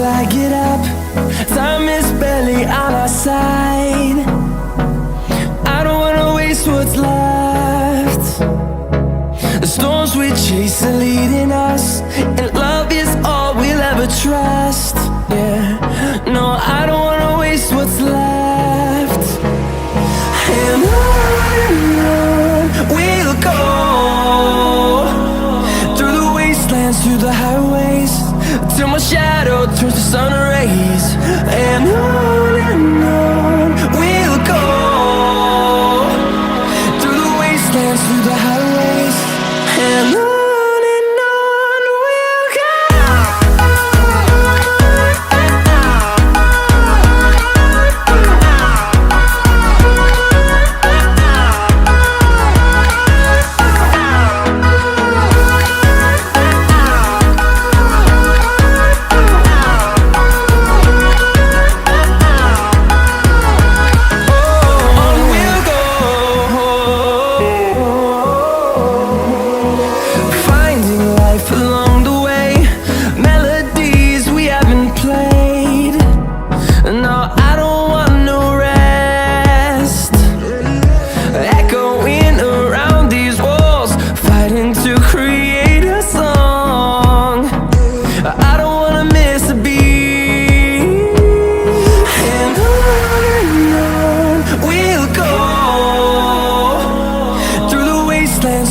till I get up. Time is barely on our side. I don't wanna waste what's left. The storms we chase are leading us, and love is all we'll ever trust. Yeah, no, I don't wanna waste what's left. And on we'll go, through the wastelands, through the highways, till my shadow turns to sun rays. And on we'll go, through the wastelands, through the highways, and on.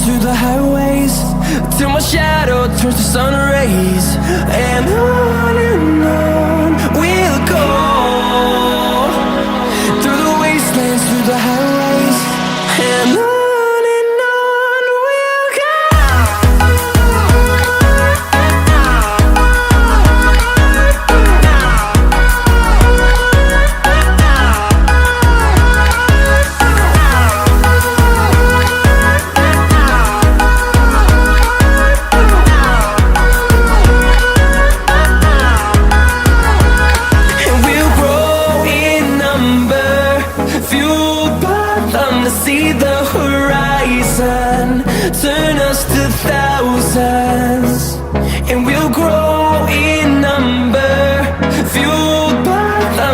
Through the highways, till my shadow turns to sun rays. And on we'll go, through the wastelands, through the highways, and on. See the horizon, turn us